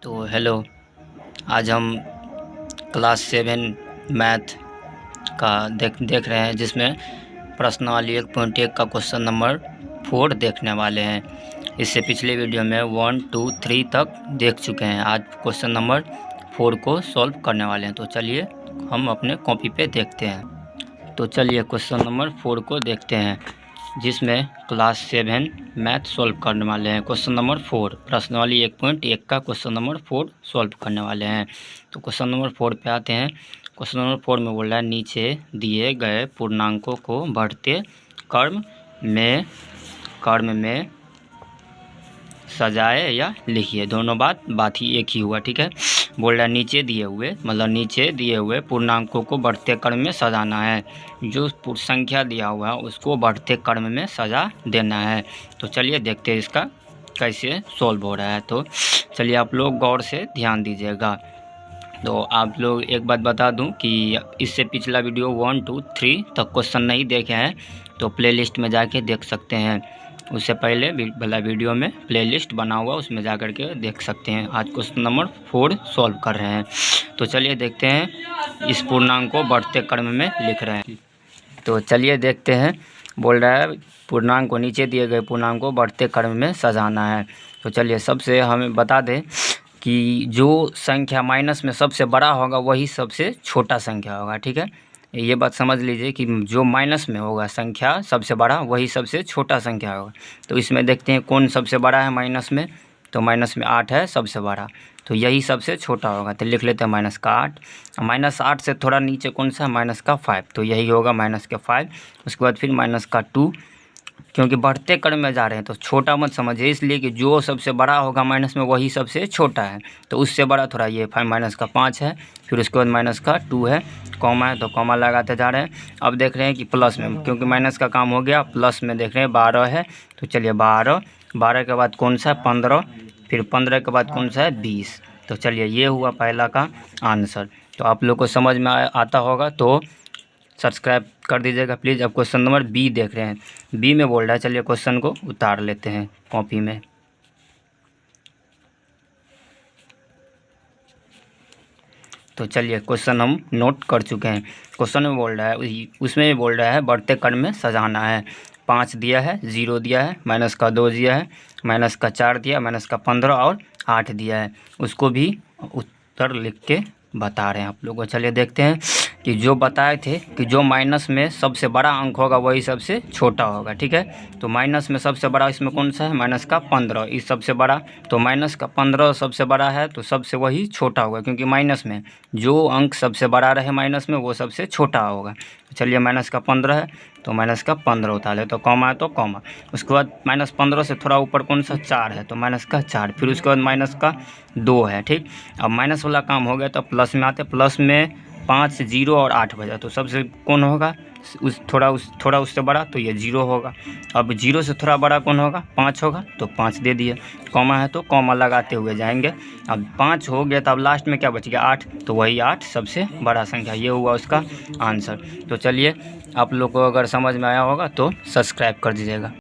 तो हेलो, आज हम क्लास 7 मैथ का देख रहे हैं, जिसमें प्रश्नावली 1.1 का क्वेश्चन नंबर 4 देखने वाले हैं। इससे पिछले वीडियो में 1, 2, 3 तक देख चुके हैं। आज क्वेश्चन नंबर 4 को सॉल्व करने वाले हैं। तो चलिए हम अपने कॉपी पे देखते हैं। तो चलिए क्वेश्चन नंबर 4 को देखते हैं, जिसमें क्लास 7 मैथ सॉल्व करने वाले हैं। क्वेश्चन नंबर 4 प्रश्नावली 1.1 का क्वेश्चन नंबर 4 सॉल्व करने वाले हैं। तो क्वेश्चन नंबर 4 पे आते हैं। क्वेश्चन नंबर 4 में बोल रहा है, नीचे दिए गए पूर्णांकों को बढ़ते क्रम में सजाए या लिखिए। दोनों बात ही एक ही हुआ, ठीक है। बोल रहा है नीचे दिए हुए पूर्णांकों को बढ़ते क्रम में सजाना है। जो संख्या दिया हुआ है उसको बढ़ते क्रम में सजा देना है। तो चलिए देखते हैं इसका कैसे सॉल्व हो रहा है। तो चलिए आप लोग गौर से ध्यान दीजिएगा। तो आप लोग एक बात बता दूं कि इससे पिछला वीडियो 1, 2, 3 तक क्वेश्चन नहीं देखे हैं तो प्लेलिस्ट में जाके देख सकते हैं। उससे पहले वाला वीडियो में प्लेलिस्ट बना हुआ, उसमें जा कर के देख सकते हैं। आज क्वेश्चन नंबर 4 सॉल्व कर रहे हैं। तो चलिए देखते हैं, इस पूर्णांक को बढ़ते क्रम में लिख रहे हैं। तो चलिए देखते हैं। बोल रहा है पूर्णांक को, नीचे दिए गए पूर्णांक को बढ़ते क्रम में सजाना है। तो चलिए सबसे हमें बता दें कि जो संख्या माइनस में सबसे बड़ा होगा वही सबसे छोटा संख्या होगा, ठीक है। ये बात समझ लीजिए कि जो माइनस में होगा संख्या सबसे बड़ा वही सबसे छोटा संख्या होगा। तो इसमें देखते हैं कौन सबसे बड़ा है माइनस में। तो माइनस में 8 है सबसे बड़ा, तो यही सबसे छोटा होगा। तो लिख लेते हैं -8। -8 से थोड़ा नीचे कौन सा है, -5, तो यही होगा -5। उसके बाद फिर -2, क्योंकि बढ़ते क्रम में जा रहे हैं तो छोटा मत समझिए, इसलिए कि जो सबसे बड़ा होगा माइनस में वही सबसे छोटा है। तो उससे बड़ा थोड़ा ये -5 है। फिर उसके बाद -2 है, कॉमा है तो कॉमा लगाते जा रहे हैं। अब देख रहे हैं कि प्लस में, क्योंकि माइनस का काम हो गया, प्लस में देख रहे हैं 12 है। तो चलिए 12 के बाद कौन सा है 15, फिर 15 के बाद कौन सा है 20। तो चलिए ये हुआ पहला का आंसर। तो आप लोग को समझ में आता होगा तो सब्सक्राइब कर दीजिएगा प्लीज़। अब क्वेश्चन नंबर बी देख रहे हैं। बी में बोल रहा है, चलिए क्वेश्चन को उतार लेते हैं कॉपी में। तो चलिए क्वेश्चन हम नोट कर चुके हैं। क्वेश्चन में बोल रहा है, उसमें भी बोल रहा है बढ़ते क्रम में सजाना है। 5 दिया है, 0 दिया है, -2 दिया है, -4 दिया, -15 और 8 दिया है। उसको भी उत्तर लिख के बता रहे हैं आप लोगों को। चलिए देखते हैं कि जो बताए थे कि जो माइनस में सबसे बड़ा अंक होगा वही सबसे छोटा होगा, ठीक है। तो माइनस में सबसे बड़ा इसमें कौन सा है, -15, इस सबसे बड़ा। तो -15 सबसे बड़ा है तो सबसे वही छोटा होगा, क्योंकि माइनस में जो अंक सबसे बड़ा रहे माइनस में वो सबसे छोटा होगा। चलिए -15 है तो -15 उतार ले, तो कॉमा है तो कॉमा। उसके बाद -15 से थोड़ा ऊपर कौन सा 4 है, तो -4। फिर उसके बाद -2 है, ठीक। अब माइनस वाला काम हो गया तो प्लस में आते। प्लस में 5, 0 और 8 बजा, तो सबसे कौन होगा थोड़ा उससे बड़ा, तो ये 0 होगा। अब 0 से थोड़ा बड़ा कौन होगा, 5 होगा, तो 5 दे दिए। कॉमा है तो कॉमा लगाते हुए जाएंगे। अब 5 हो गया तो अब लास्ट में क्या बच गया, 8, तो वही 8 सबसे बड़ा संख्या। ये हुआ उसका आंसर। तो चलिए आप लोग को अगर समझ में आया होगा तो सब्सक्राइब कर दीजिएगा।